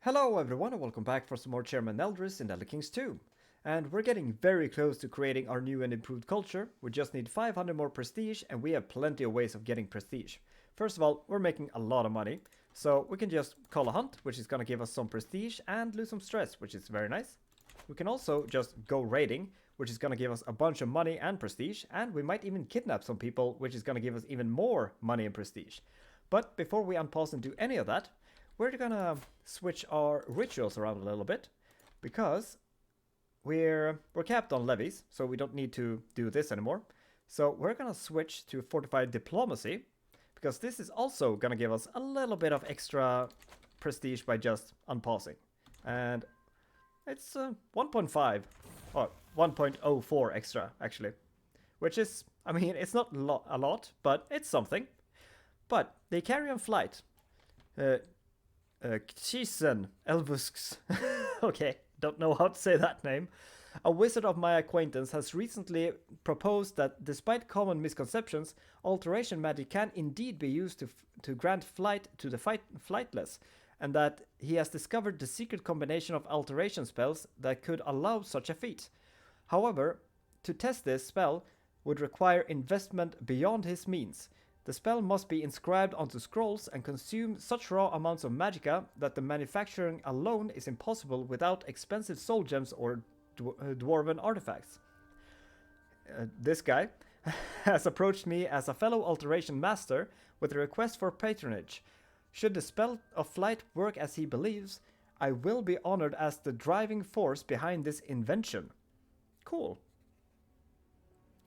Hello everyone and welcome back for some more Chairman Neldris in Elder Kings 2. And we're getting very close to creating our new and improved culture. We just need 500 more prestige and we have plenty of ways of getting prestige. First of all, we're making a lot of money. So we can just call a hunt, which is going to give us some prestige and lose some stress, which is very nice. We can also just go raiding, which is going to give us a bunch of money and prestige. And we might even kidnap some people, which is going to give us even more money and prestige. But before we unpause and do any of that, we're gonna switch our rituals around a little bit because we're capped on levies, so we don't need to do this anymore. So we're gonna switch to fortified diplomacy because this is also gonna give us a little bit of extra prestige by just unpausing. And it's 1.5 or 1.04 extra actually, which is, I mean, it's not a lot, but it's something. But they carry on flight. Kisen Elvusks. Okay, don't know how to say that name. A wizard of my acquaintance has recently proposed that despite common misconceptions, alteration magic can indeed be used to grant flight to the flightless, and that he has discovered the secret combination of alteration spells that could allow such a feat. However, to test this spell would require investment beyond his means. The spell must be inscribed onto scrolls and consume such raw amounts of magicka that the manufacturing alone is impossible without expensive soul gems or dwarven artifacts. This guy has approached me as a fellow alteration master with a request for patronage. Should the spell of flight work as he believes, I will be honored as the driving force behind this invention. Cool.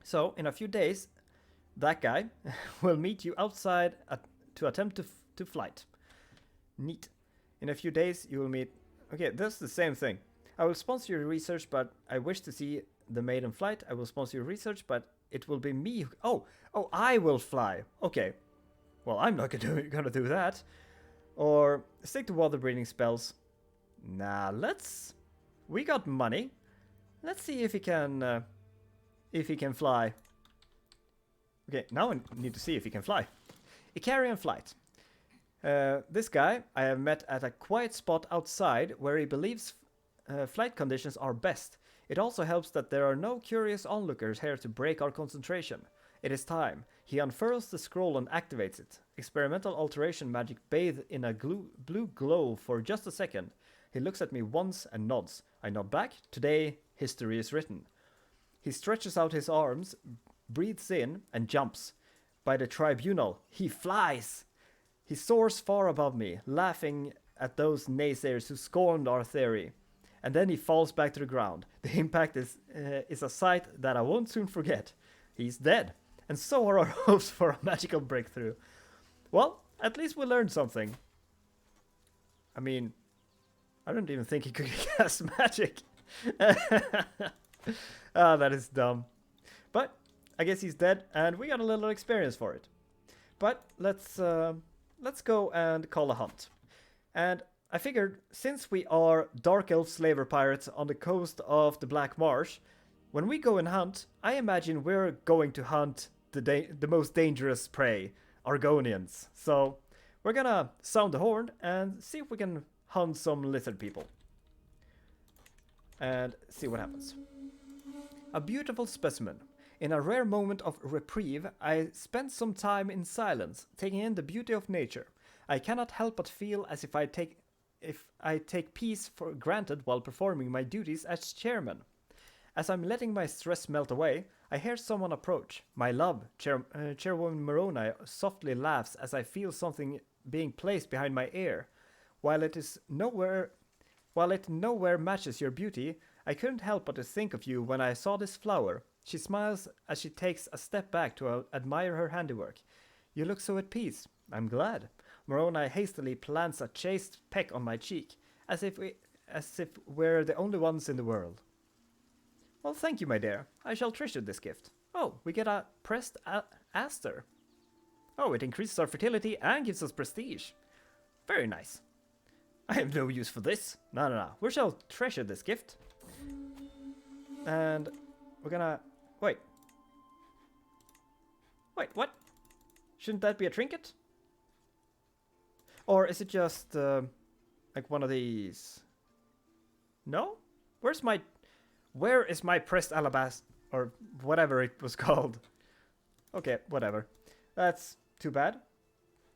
So, in a few days, that guy will meet you outside to attempt to flight. Neat. In a few days, you will meet... Okay, this is the same thing. I will sponsor your research, but I wish to see the maiden flight. I will sponsor your research, but it will be me. Oh, I will fly. Okay. Well, I'm not gonna do that. Or stick to water breathing spells. Nah, we got money. Let's see if he can fly. Okay, now I need to see if he can fly. Icarian flight. This guy I have met at a quiet spot outside where he believes flight conditions are best. It also helps that there are no curious onlookers here to break our concentration. It is time. He unfurls the scroll and activates it. Experimental alteration magic bathed in a blue glow for just a second. He looks at me once and nods. I nod back. Today, history is written. He stretches out his arms, breathes in, and jumps. By the tribunal, he flies! He soars far above me, laughing at those naysayers who scorned our theory. And then he falls back to the ground. The impact is a sight that I won't soon forget. He's dead, and so are our hopes for a magical breakthrough. Well, at least we learned something. I mean, I don't even think he could cast magic. Ah, that is dumb. But I guess he's dead, and we got a little experience for it. But let's go and call a hunt. And I figured, since we are dark elf slaver pirates on the coast of the Black Marsh, when we go and hunt, I imagine we're going to hunt the most dangerous prey, Argonians. So we're gonna sound the horn and see if we can hunt some lizard people. And see what happens. A beautiful specimen. In a rare moment of reprieve, I spent some time in silence, taking in the beauty of nature. I cannot help but feel as if I take peace for granted while performing my duties as chairman. As I'm letting my stress melt away, I hear someone approach. My love, Chairwoman Moroni, softly laughs as I feel something being placed behind my ear. While it nowhere matches your beauty, I couldn't help but to think of you when I saw this flower. She smiles as she takes a step back to admire her handiwork. You look so at peace. I'm glad. Moroni hastily plants a chaste peck on my cheek, as if we're the only ones in the world. Well, thank you, my dear. I shall treasure this gift. Oh, we get a pressed aster. Oh, it increases our fertility and gives us prestige. Very nice. I have no use for this. No. We shall treasure this gift. And we're gonna... Wait, what? Shouldn't that be a trinket? Or is it just Like one of these. No? Where is my pressed alabaster? Or whatever it was called. Okay, whatever. That's too bad.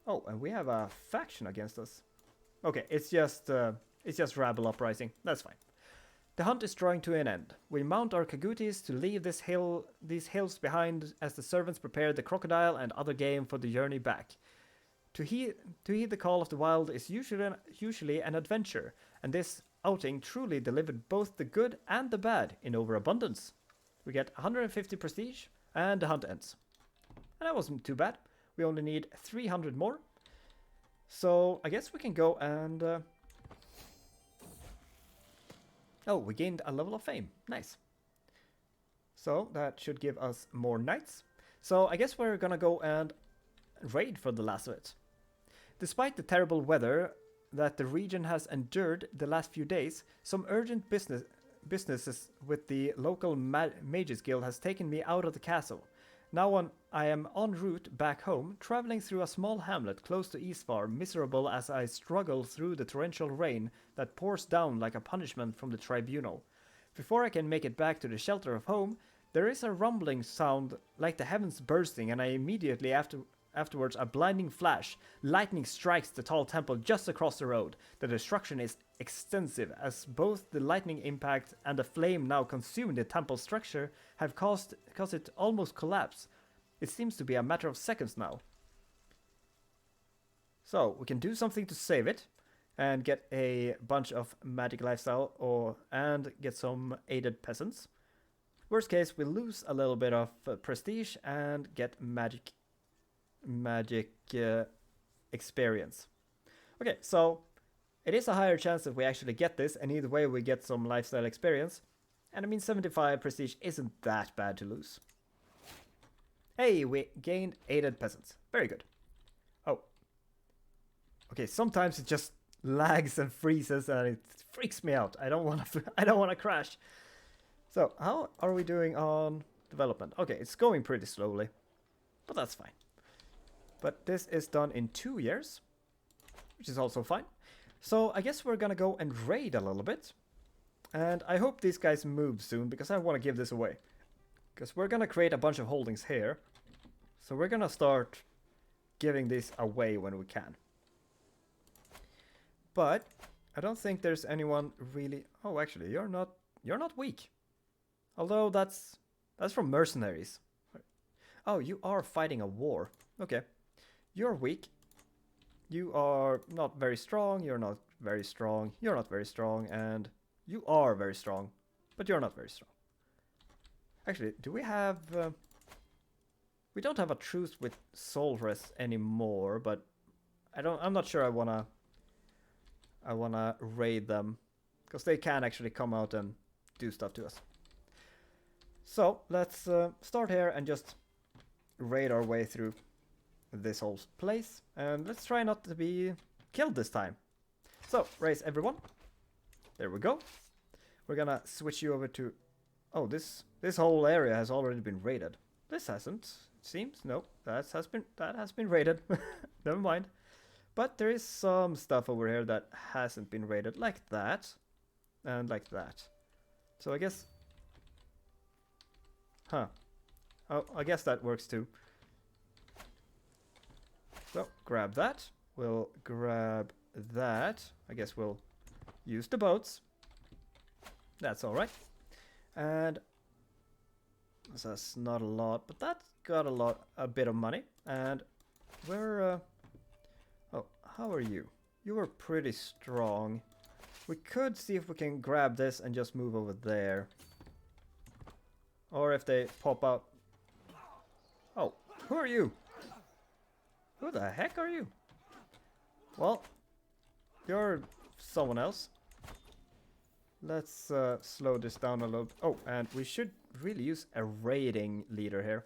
Oh, and we have a faction against us. Okay, it's just rabble uprising. That's fine. The hunt is drawing to an end. We mount our Kagutis to leave these hills behind as the servants prepare the crocodile and other game for the journey back. To heed the call of the wild is usually an adventure, and this outing truly delivered both the good and the bad in overabundance. We get 150 prestige, and the hunt ends. And that wasn't too bad. We only need 300 more. So I guess we can go and... Oh, we gained a level of fame. Nice. So that should give us more knights. So I guess we're gonna go and raid for the last of it. Despite the terrible weather that the region has endured the last few days, some urgent businesses with the local mages guild has taken me out of the castle. Now I am en route back home, traveling through a small hamlet close to Eastfar, miserable as I struggle through the torrential rain that pours down like a punishment from the tribunal. Before I can make it back to the shelter of home, there is a rumbling sound like the heavens bursting, and I immediately afterwards a blinding flash. Lightning strikes the tall temple just across the road. The destruction is extensive, as both the lightning impact and the flame now consuming the temple structure have caused it almost collapse. It seems to be a matter of seconds now. So we can do something to save it and get a bunch of magic lifestyle and get some aided peasants. Worst case, we lose a little bit of prestige and get magic experience. Okay, so it is a higher chance that we actually get this, and either way we get some lifestyle experience. And I mean, 75 prestige isn't that bad to lose. Hey, we gained aided peasants. Very good. Oh. Okay, sometimes it just lags and freezes and it freaks me out. I don't want to crash. So, how are we doing on development? Okay, it's going pretty slowly, but that's fine. But this is done in 2 years, which is also fine. So I guess we're gonna go and raid a little bit. And I hope these guys move soon, because I want to give this away. Because we're gonna create a bunch of holdings here. So we're gonna start giving this away when we can. But I don't think there's anyone really... Oh, actually, you're not weak. Although that's from mercenaries. Oh, you are fighting a war. Okay. You're weak. You are not very strong. You're not very strong. You're not very strong. And you are very strong. But you're not very strong. Actually, do we have... we don't have a truce with Solres anymore, but I'm not sure I wanna raid them. Because they can actually come out and do stuff to us. So, let's start here and just raid our way through this whole place, and let's try not to be killed this time. So, raise everyone. There we go. We're gonna switch you over to... Oh, this whole area has already been raided. This hasn't, it seems. No, that has been raided. Never mind. But there is some stuff over here that hasn't been raided, like that, and like that. So I guess... Huh. Oh, I guess that works too. So, grab that. We'll grab that. I guess we'll use the boats. That's alright. And that's not a lot, but that got a bit of money. And we're... Oh, how are you? You were pretty strong. We could see if we can grab this and just move over there. Or if they pop out... Oh, who are you? Who the heck are you? Well, you're someone else. Let's slow this down a little. Oh, and we should really use a raiding leader here.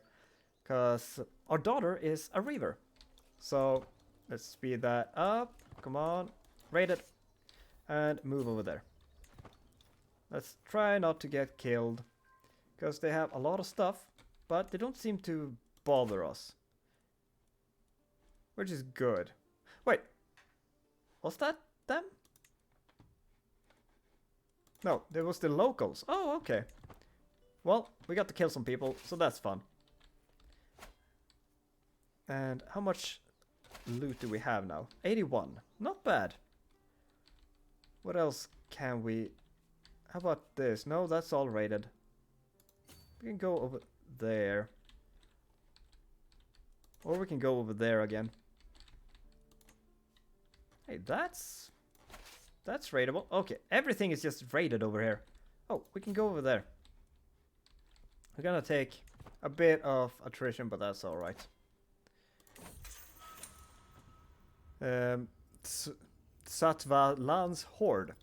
Because our daughter is a reaver. So, let's speed that up. Come on. Raid it. And move over there. Let's try not to get killed. Because they have a lot of stuff. But they don't seem to bother us. Which is good. Wait. Was that them? No, there was the locals. Oh, okay. Well, we got to kill some people, so that's fun. And how much loot do we have now? 81. Not bad. What else can we... How about this? No, that's all raided. We can go over there. Or we can go over there again. Hey, that's raidable. Okay, everything is just raided over here. Oh, we can go over there. We're gonna take a bit of attrition, but that's alright. Satva Lan's Horde.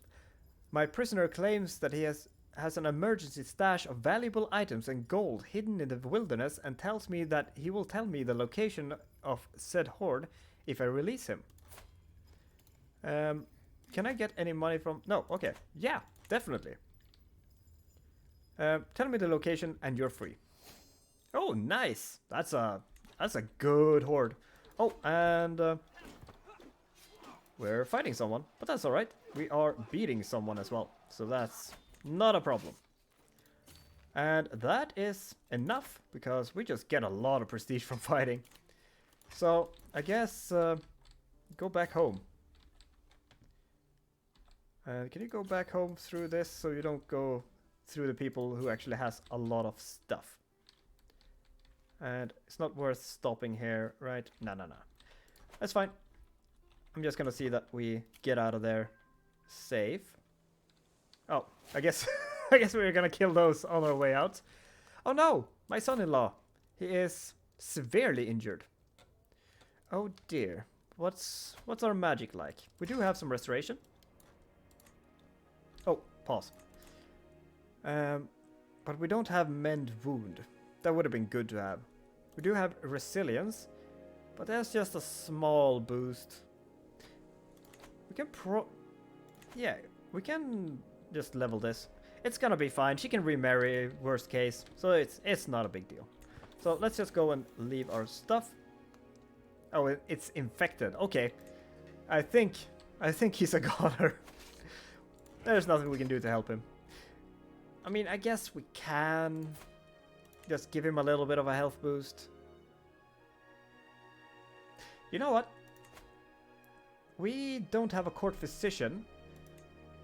My prisoner claims that he has an emergency stash of valuable items and gold hidden in the wilderness and tells me that he will tell me the location of said horde if I release him. Can I get any money from... No, okay. Yeah, definitely. Tell me the location and you're free. Oh, nice. That's a good horde. Oh, and we're fighting someone, but that's alright. We are beating someone as well, so that's not a problem. And that is enough, because we just get a lot of prestige from fighting. So, I guess, go back home. Can you go back home through this so you don't go through the people who actually has a lot of stuff? And it's not worth stopping here, right? No. That's fine. I'm just gonna see that we get out of there safe. Oh, I guess I guess we're gonna kill those on our way out. Oh no, my son-in-law. He is severely injured. Oh dear. What's our magic like? We do have some restoration. Oh, pause. But we don't have mend wound. That would have been good to have. We do have resilience, but that's just a small boost. We can yeah, we can just level this. It's gonna be fine. She can remarry, worst case, so it's not a big deal. So let's just go and leave our stuff. Oh, it's infected. Okay, I think he's a goner. There's nothing we can do to help him. I mean, I guess we can just give him a little bit of a health boost. You know what? We don't have a court physician,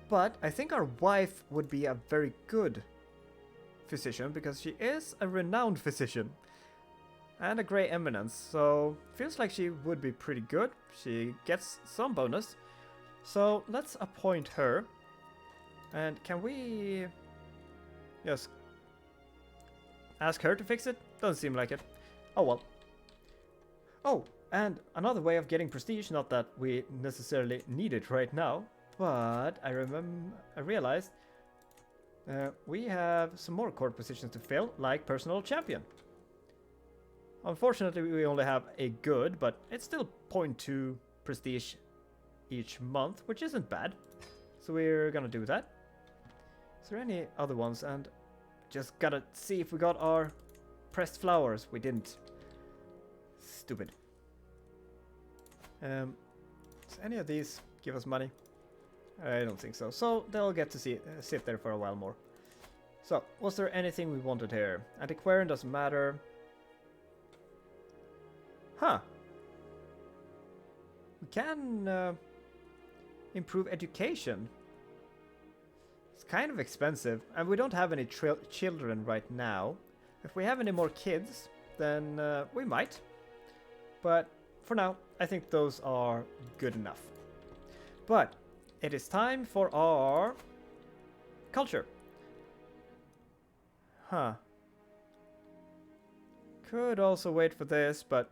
but I think our wife would be a very good physician because she is a renowned physician and a Grey Eminence, so feels like she would be pretty good. She gets some bonus, so let's appoint her. And can we just ask her to fix it? Doesn't seem like it. Oh well. Oh, and another way of getting prestige, not that we necessarily need it right now, but I realized we have some more court positions to fill, like personal champion. Unfortunately, we only have a good, but it's still 0.2 prestige each month, which isn't bad. So we're gonna do that. Is there any other ones? And just gotta see if we got our pressed flowers. We didn't. Stupid. Does any of these give us money? I don't think so. So they'll get to sit there for a while more. So, was there anything we wanted here? Antiquarian doesn't matter. Huh. We can improve education. It's kind of expensive, and we don't have any children right now. If we have any more kids, then we might. But for now, I think those are good enough. But it is time for our culture. Huh. Could also wait for this, but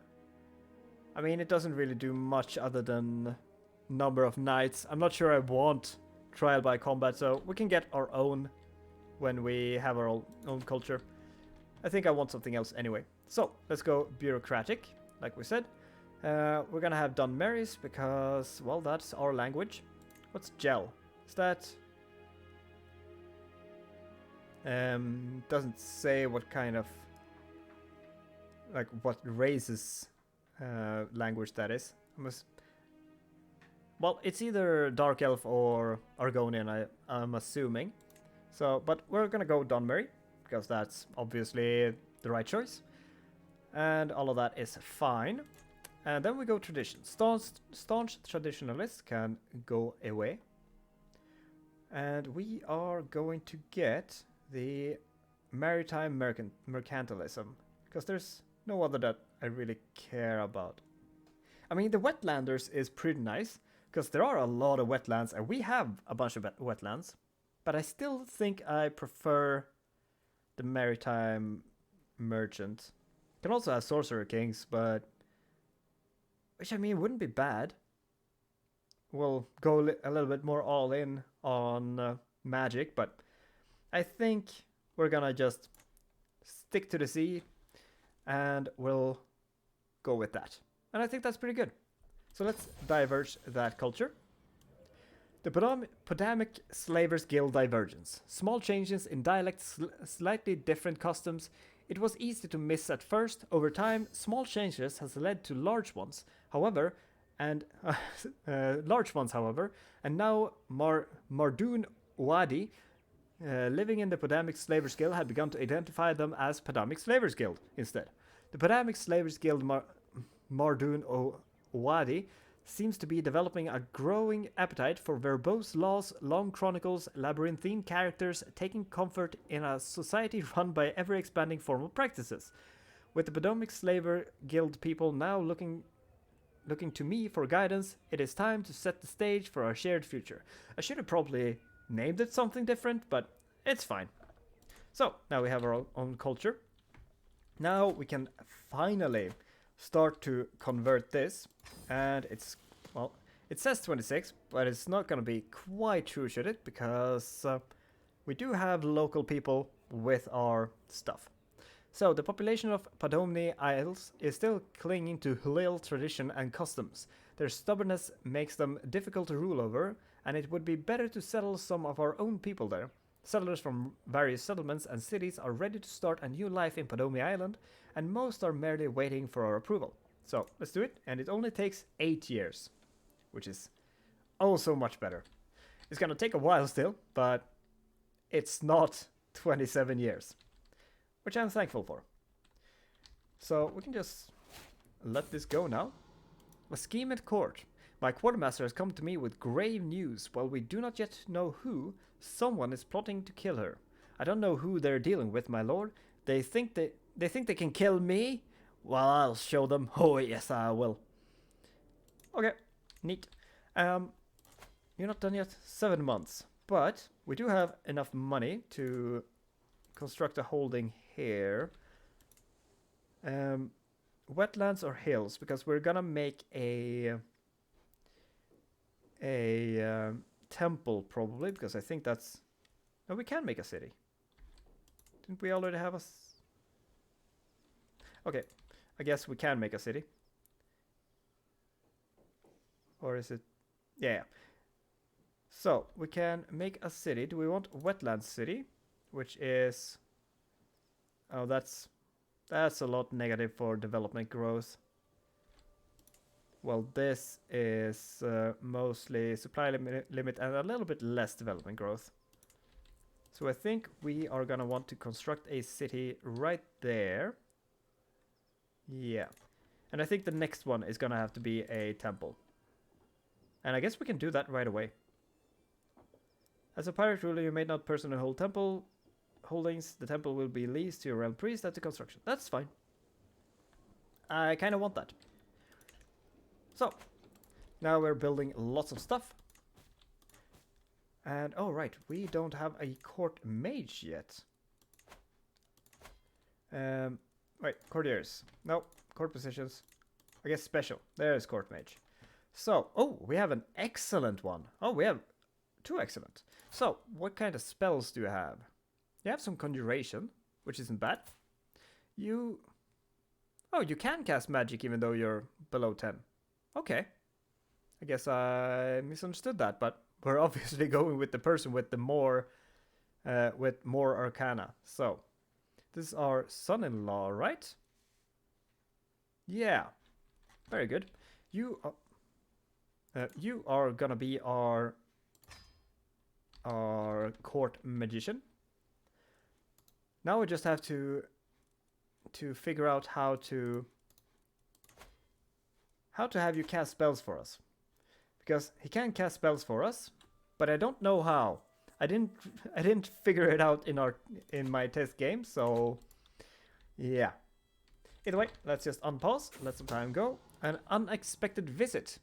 I mean, it doesn't really do much other than number of knights. I'm not sure I want trial by combat, so we can get our own when we have our own culture. I think I want something else anyway. So let's go bureaucratic, like we said. We're gonna have Dunmeris because, well, that's our language. What's gel? Is that... doesn't say what kind of... like what race's language that is. Well, it's either Dark Elf or Argonian, I'm assuming. So, but we're gonna go Dunmer, because that's obviously the right choice. And all of that is fine. And then we go tradition. Staunch traditionalists can go away. And we are going to get the maritime mercantilism, because there's no other that I really care about. I mean, the wetlanders is pretty nice, because there are a lot of wetlands, and we have a bunch of wetlands. But I still think I prefer the maritime merchant. Can also have Sorcerer Kings, but... which, I mean, wouldn't be bad. We'll go a little bit more all in on magic, but I think we're gonna just stick to the sea, and we'll go with that. And I think that's pretty good. So let's diverge that culture. The Podamic Slavers Guild divergence. Small changes in dialects, slightly different customs. It was easy to miss at first. Over time, small changes has led to large ones. However, and now Mardoon Wadi, living in the Podamic Slavers Guild, had begun to identify them as Podamic Slavers Guild instead. The Podamic Slavers Guild Mardoon Wadi seems to be developing a growing appetite for verbose laws, long chronicles, labyrinthine characters, taking comfort in a society run by ever-expanding formal practices. With the Podamic Slaver Guild people now looking to me for guidance, it is time to set the stage for our shared future. I should have probably named it something different, but it's fine. So, now we have our own culture. Now we can finally start to convert this, and it's, well, it says 26, but it's not going to be quite true, should it? Because we do have local people with our stuff. So the population of Padomni Isles is still clinging to Hulil tradition and customs. Their stubbornness makes them difficult to rule over, and it would be better to settle some of our own people there. Settlers from various settlements and cities are ready to start a new life in Padomni Island, and most are merely waiting for our approval. So let's do it, and it only takes 8 years, which is oh so much better. It's gonna take a while still, but it's not 27 years, which I'm thankful for. So we can just let this go now. A scheme at court. My quartermaster has come to me with grave news. While we do not yet know who, someone is plotting to kill her. I don't know who they're dealing with, my lord. They think they can kill me? Well, I'll show them. Oh, yes, I will. Okay, neat. You're not done yet? 7 months. But we do have enough money to construct a holding here. Wetlands or hills? Because we're gonna make a temple probably, because I think that's... No, we can make a city. Didn't we already have a... Okay, I guess we can make a city. Or is it... Yeah. So, we can make a city. Do we want wetland city? Which is... Oh, that's a lot negative for development growth. Well, this is mostly supply limit and a little bit less development growth. So I think we are gonna want to construct a city right there. Yeah. And I think the next one is gonna have to be a temple. And I guess we can do that right away. As a pirate ruler, you may not personally hold temple holdings. The temple will be leased to your realm priest at the construction. That's fine. I kind of want that. So, now we're building lots of stuff. And, oh right, we don't have a court mage yet. Wait, courtiers. No, court positions. I guess special. There's court mage. So, oh, we have an excellent one. Oh, we have 2 excellent. So, what kind of spells do you have? You have some conjuration, which isn't bad. You can cast magic even though you're below 10. Okay. I guess I misunderstood that, but we're obviously going with the person with the more arcana. So, this is our son-in-law, right? Yeah. Very good. You are gonna be our our court magician. Now we just have to figure out how to have you cast spells for us. Because he can cast spells for us, but I don't know how. I didn't figure it out in my test game, so yeah. Either way, let's just unpause, let some time go. An unexpected visit.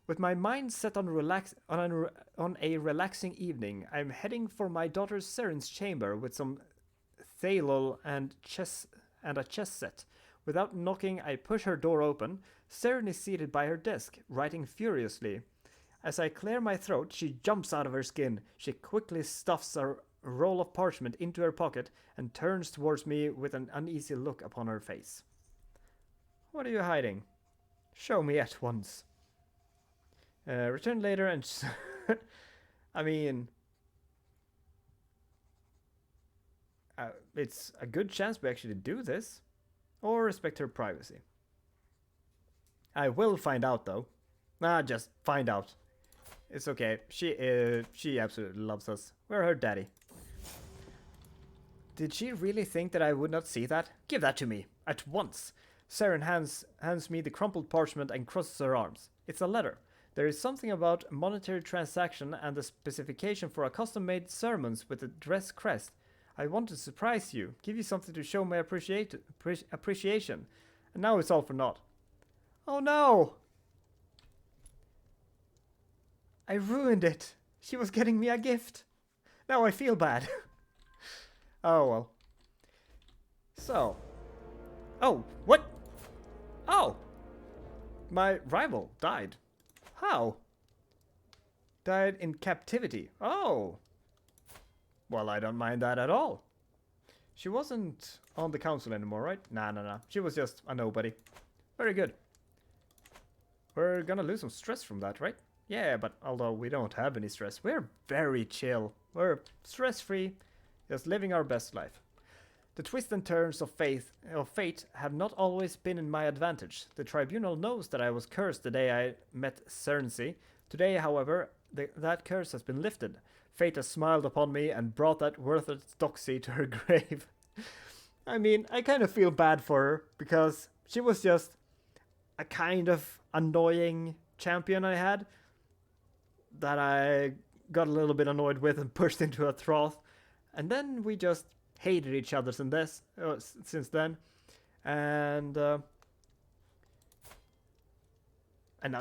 With my mind set on a relaxing evening, I'm heading for my daughter Seren's chamber with some thalol and a chess set. Without knocking, I push her door open. Seren is seated by her desk, writing furiously. As I clear my throat, she jumps out of her skin. She quickly stuffs a roll of parchment into her pocket and turns towards me with an uneasy look upon her face. What are you hiding? Show me at once. Return later and... I mean... it's a good chance we actually do this. Or respect her privacy. I will find out though. Just find out. It's okay. She absolutely loves us. We're her daddy. Did she really think that I would not see that? Give that to me. At once. Seren hands me the crumpled parchment and crosses her arms. It's a letter. There is something about monetary transaction and the specification for a custom-made sermons with a dress crest. I want to surprise you, give you something to show my appreciation. And now it's all for naught. Oh no! I ruined it. She was getting me a gift. Now I feel bad. Oh well. So. Oh, what? Oh! My rival died. How? Died in captivity. Oh! Well, I don't mind that at all. She wasn't on the council anymore, right? Nah. She was just a nobody. Very good. We're gonna lose some stress from that, right? Yeah, but although we don't have any stress, we're very chill. We're stress-free, just living our best life. The twists and turns of fate have not always been in my advantage. The tribunal knows that I was cursed the day I met Cerency. Today, however, that curse has been lifted. Fate has smiled upon me and brought that worthless doxy to her grave. I mean, I kind of feel bad for her, because she was just a kind of annoying champion I had that I got a little bit annoyed with and pushed into a trough. And then we just hated each other since then. And now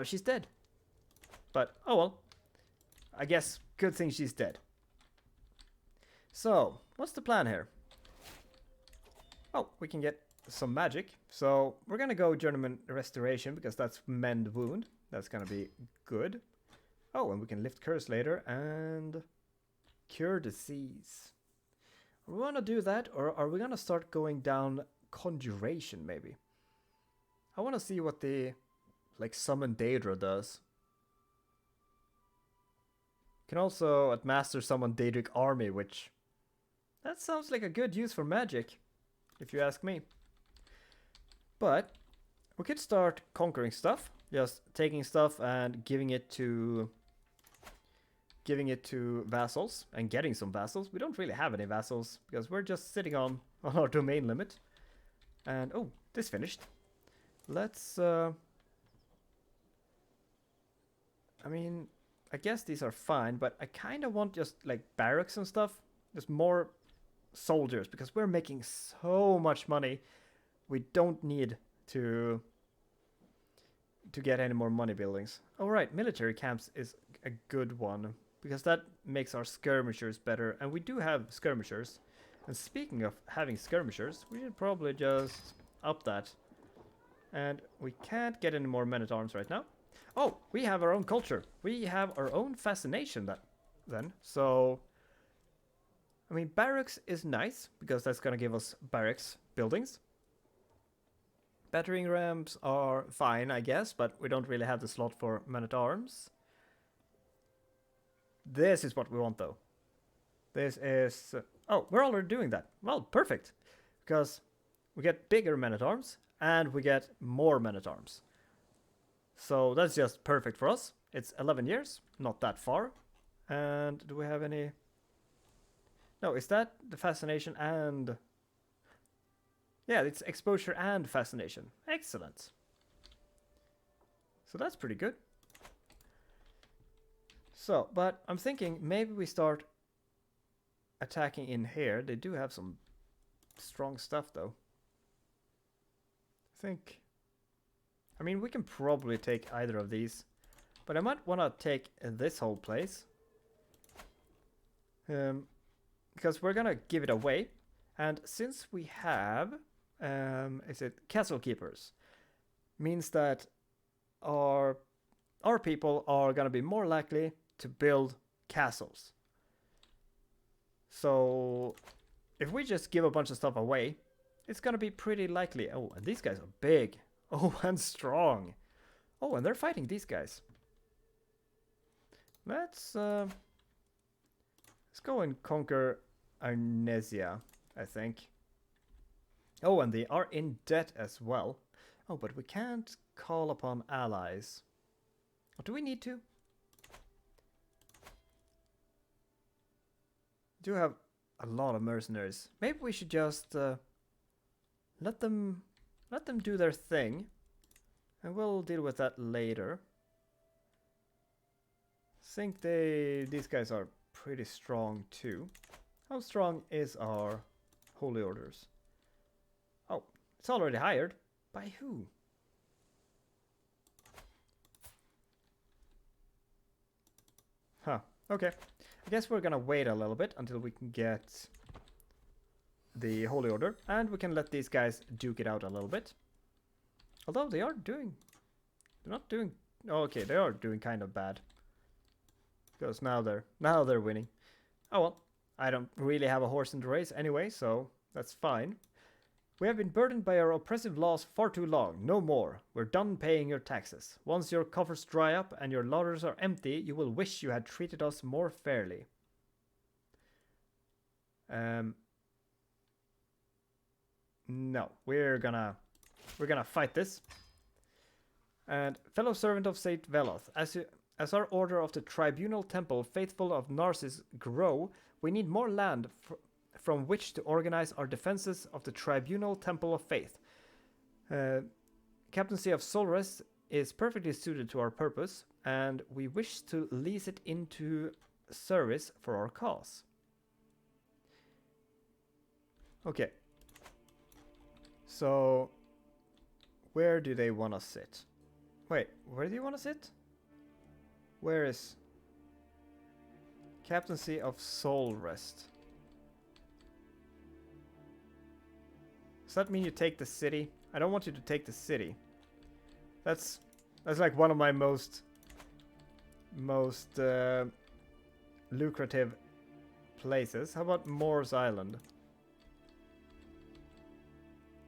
she's dead. But, oh well. I guess good thing she's dead. So, what's the plan here? Oh, we can get some magic. So, we're gonna go Journeyman Restoration, because that's Mend Wound. That's gonna be good. Oh, and we can lift Curse later and Cure Disease. Are we gonna do that, or are we gonna start going down Conjuration, maybe? I wanna see what the, Summon Daedra does. Can also at Master summon Daedric Army, which... that sounds like a good use for magic, if you ask me. But we could start conquering stuff. Just taking stuff and giving it to vassals and getting some vassals. We don't really have any vassals because we're just sitting on our domain limit. And oh, this finished. Let's I mean, I guess these are fine, but I kind of want just barracks and stuff. Just more soldiers, because we're making so much money. We don't need to get any more money buildings. All right, military camps is a good one, because that makes our skirmishers better, and we do have skirmishers. And speaking of having skirmishers, we should probably just up that. And we can't get any more men-at-arms right now. Oh, we have our own culture. We have our own fascination then. So, I mean, barracks is nice, because that's going to give us barracks buildings. Battering rams are fine, I guess, but we don't really have the slot for men-at-arms. This is what we want, though. This is... oh, we're already doing that. Well, perfect. Because we get bigger men-at-arms, and we get more men-at-arms. So that's just perfect for us. It's 11 years, not that far. And do we have any... No, is that the fascination and... Yeah, it's exposure and fascination. Excellent. So that's pretty good. So, but I'm thinking maybe we start attacking in here. They do have some strong stuff though. I mean, we can probably take either of these, but I might want to take this whole place. Because we're gonna give it away. And since we have, is it castle keepers, means that our people are gonna be more likely to build castles. So if we just give a bunch of stuff away, it's gonna be pretty likely. Oh, and these guys are big. Oh, and strong. Oh, and they're fighting these guys. Let's go and conquer Arnesia, I think. Oh, and they are in debt as well. Oh, but we can't call upon allies. Or do we need to? Do have a lot of mercenaries. Maybe we should just let them do their thing, and we'll deal with that later. Think these guys are pretty strong too. How strong is our holy orders? Oh, it's already hired. By who? Huh, okay. I guess we're gonna wait a little bit until we can get the holy order, and we can let these guys duke it out a little bit. Although they're not doing, oh, okay, they are doing kind of bad. Because now they're winning. Oh well, I don't really have a horse in the race anyway, so that's fine. We have been burdened by our oppressive laws far too long. No more. We're done paying your taxes. Once your coffers dry up and your larders are empty, you will wish you had treated us more fairly. No, we're gonna fight this. And fellow servant of Saint Veloth, as our order of the Tribunal Temple, faithful of Narcissus, grow, we need more land from which to organize our defenses of the Tribunal Temple of Faith. Captaincy of Solrest is perfectly suited to our purpose, and we wish to lease it into service for our cause. Okay. So, where do they want to sit? Wait, where do you want to sit? Where is Captaincy of Solrest? Does that mean you take the city? I don't want you to take the city. That's like one of my most lucrative places. How about Morse Island?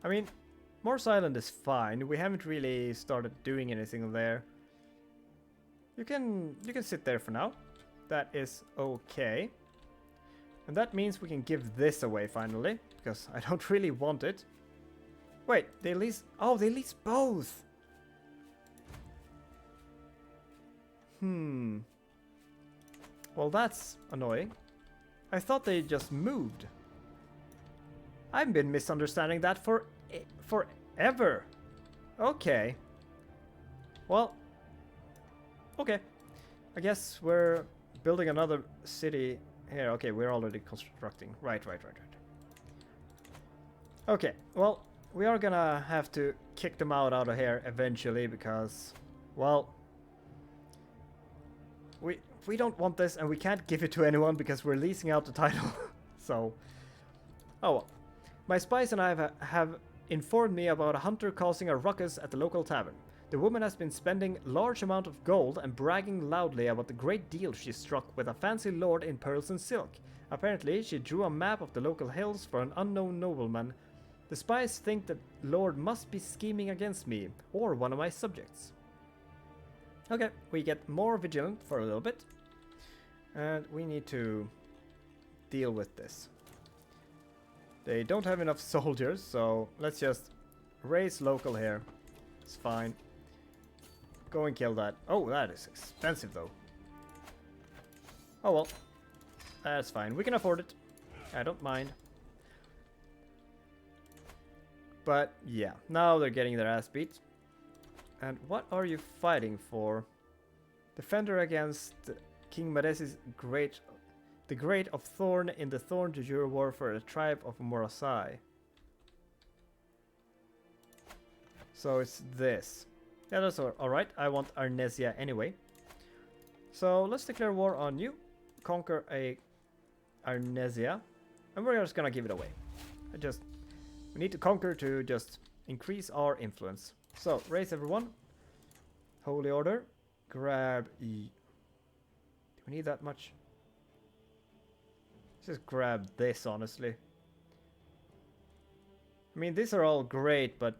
I mean, Morse Island is fine. We haven't really started doing anything there. You can sit there for now. That is okay. And that means we can give this away finally, because I don't really want it. Wait, they lease... Oh, they lease both! Well, that's annoying. I thought they just moved. I've been misunderstanding that for forever. Okay. Well... Okay. I guess we're building another city here. Okay, we're already constructing. Right. Okay, well, we are gonna have to kick them out of here eventually because, well, we don't want this and we can't give it to anyone because we're leasing out the title. So, oh well. My spies and I have informed me about a hunter causing a ruckus at the local tavern. The woman has been spending large amount of gold and bragging loudly about the great deal she struck with a fancy lord in pearls and silk. Apparently, she drew a map of the local hills for an unknown nobleman. The spies think that lord must be scheming against me, or one of my subjects. Okay, we get more vigilant for a little bit. And we need to deal with this. They don't have enough soldiers, so let's just raise local here. It's fine. Go and kill that. Oh, that is expensive though. Oh well. That's fine. We can afford it. I don't mind. But yeah, now they're getting their ass beat. And what are you fighting for? Defender against King Madesi's the Great of Thorn in the Thorn de Jure War for the tribe of Morasai. So it's this. Yeah, that's alright. I want Arnesia anyway. So let's declare war on you. Conquer a Arnesia. And we're just gonna give it away. We need to conquer to just increase our influence. So, raise everyone. Holy Order. Grab E. Do we need that much? Just grab this, honestly. I mean, these are all great, but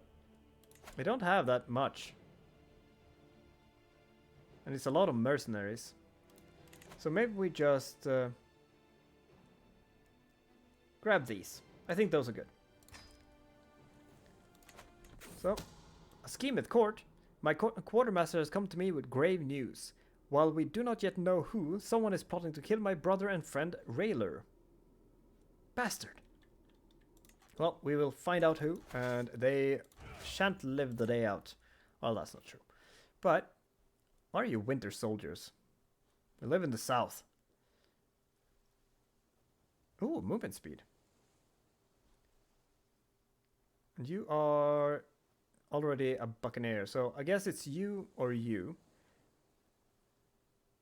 we don't have that much. And it's a lot of mercenaries. So maybe we just grab these. I think those are good. So, a scheme at court. My quartermaster has come to me with grave news. While we do not yet know who, someone is plotting to kill my brother and friend Rayler. Bastard. Well, we will find out who, and they shan't live the day out. Well, that's not true. But, are you winter soldiers? We live in the south. Ooh, movement speed. And you are already a buccaneer, so I guess it's you or you.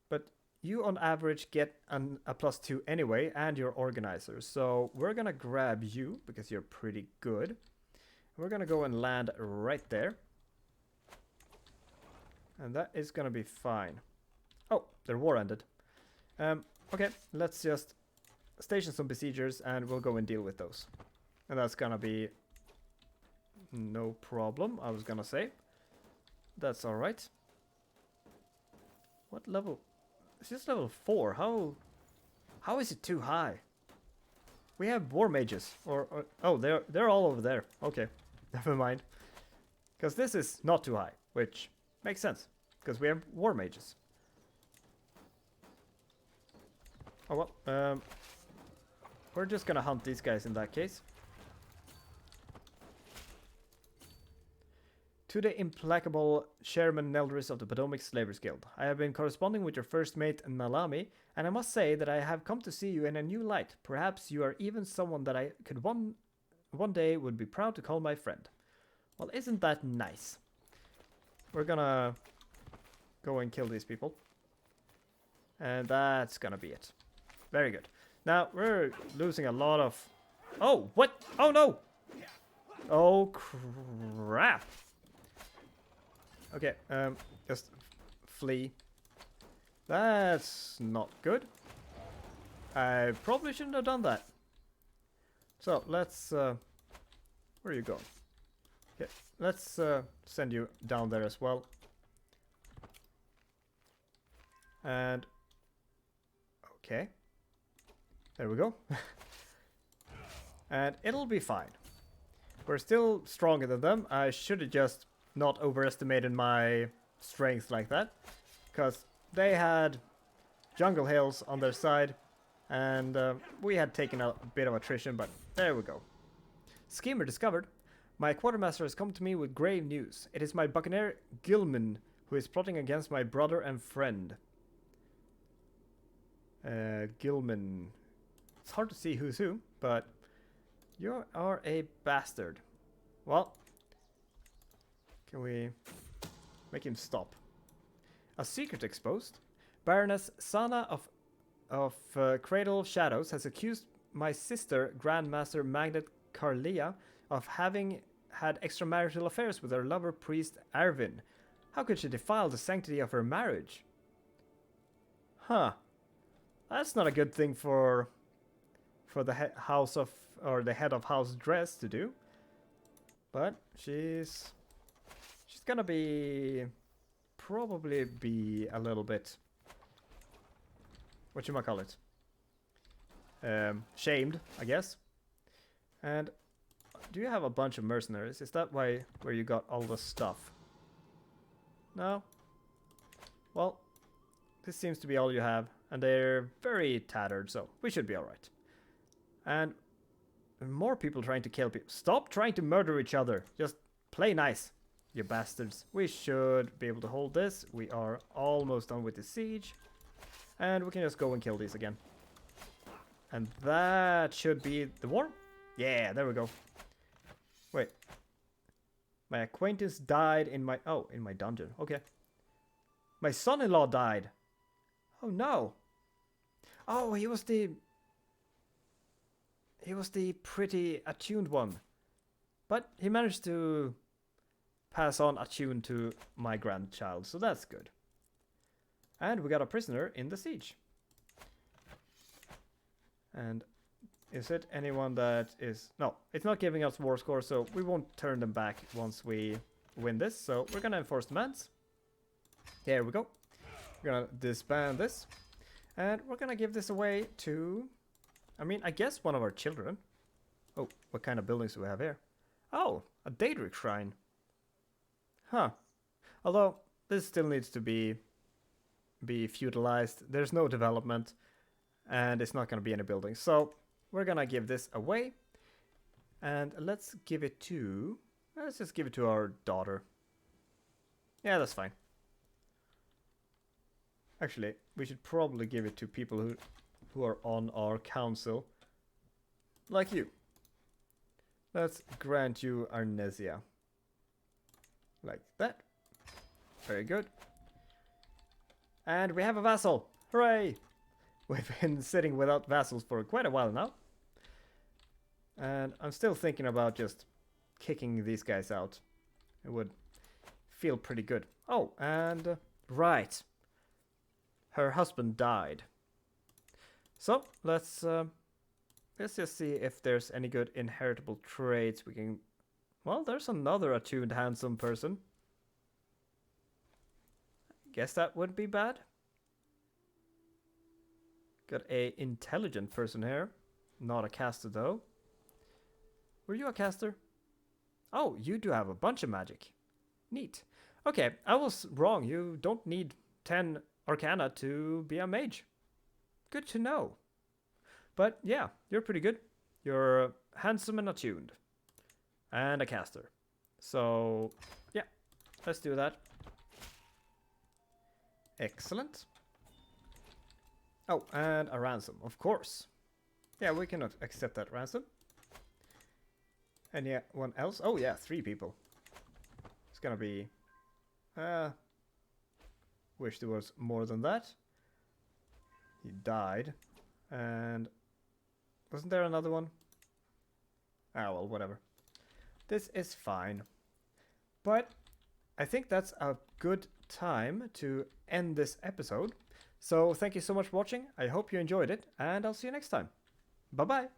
But you on average get a +2 anyway, and you're organizer. So we're gonna grab you because you're pretty good. We're gonna go and land right there. And that is gonna be fine. Oh, their war ended. Okay, let's just station some besiegers and we'll go and deal with those. And that's gonna be no problem, I was gonna say. That's alright. What level? It's just level 4. How is it too high? We have war mages. Oh, they're all over there. Okay, never mind. Because this is not too high, which makes sense. Because we have war mages. Oh well, we're just gonna hunt these guys in that case. To the implacable Chairman Neldris of the Potomac Slavers Guild. I have been corresponding with your first mate Nalami, and I must say that I have come to see you in a new light. Perhaps you are even someone that I could one day would be proud to call my friend. Well, isn't that nice? We're gonna go and kill these people. And that's gonna be it. Very good. Now, we're losing a lot of... Oh, what? Oh, no! Oh, crap. Okay, just flee. That's not good. I probably shouldn't have done that. So, let's... where are you going? Okay, let's send you down there as well. And... Okay. There we go. And it'll be fine. We're still stronger than them. I should have just not overestimated my strength like that. Because they had jungle hills on their side. And we had taken a bit of attrition, but there we go. Schemer discovered. My quartermaster has come to me with grave news. It is my buccaneer Gilman who is plotting against my brother and friend. Gilman. It's hard to see who's who, but you are a bastard. Well, can we make him stop? A secret exposed. Baroness Sana of Cradle of Shadows has accused my sister, Grandmaster Magnet Carlia, of having had extramarital affairs with her lover priest Arvin. How could she defile the sanctity of her marriage? Huh. That's not a good thing for the house of, or the head of House Dress to do. But she's gonna probably be a little bit, whatchamacallit, shamed, I guess. And do you have a bunch of mercenaries? Is that where you got all the stuff? No? Well, this seems to be all you have. And they're very tattered, so we should be alright. And more people trying to kill people. Stop trying to murder each other. Just play nice, you bastards. We should be able to hold this. We are almost done with the siege. And we can just go and kill these again. And that should be the war. Yeah, there we go. Wait. My acquaintance died in my... Oh, in my dungeon. Okay. My son-in-law died. Oh, no. Oh, he was the pretty attuned one. But he managed to pass on attune to my grandchild, so that's good. And we got a prisoner in the siege. And is it anyone that is... No, it's not giving us war score, so we won't turn them back once we win this. So we're gonna enforce demands. There we go. We're gonna disband this. And we're gonna give this away to... I mean, I guess one of our children. Oh, what kind of buildings do we have here? Oh, a Daedric shrine. Huh. Although, this still needs to be feudalized. There's no development. And it's not gonna be any buildings. So, we're gonna give this away. And let's give it to... Let's just give it to our daughter. Yeah, that's fine. Actually, we should probably give it to people who are on our council. Like you. Let's grant you Arnesia. Like that. Very good. And we have a vassal. Hooray! We've been sitting without vassals for quite a while now. And I'm still thinking about just kicking these guys out. It would feel pretty good. Oh, and... right. Her husband died. So, let's just see if there's any good inheritable traits we can... Well, there's another attuned handsome person. Guess that wouldn't be bad. Got a intelligent person here. Not a caster, though. Were you a caster? Oh, you do have a bunch of magic. Neat. Okay, I was wrong. You don't need 10 Arcana to be a mage. Good to know. But yeah, you're pretty good. You're handsome and attuned. And a caster. So, yeah, let's do that. Excellent. Oh, and a ransom, of course. Yeah, we cannot accept that ransom. Anyone else? Oh yeah, 3 people. It's gonna be... wish there was more than that. He died. And... wasn't there another one? Ah, well, whatever. This is fine. But I think that's a good time to end this episode. So thank you so much for watching. I hope you enjoyed it, and I'll see you next time. Bye-bye.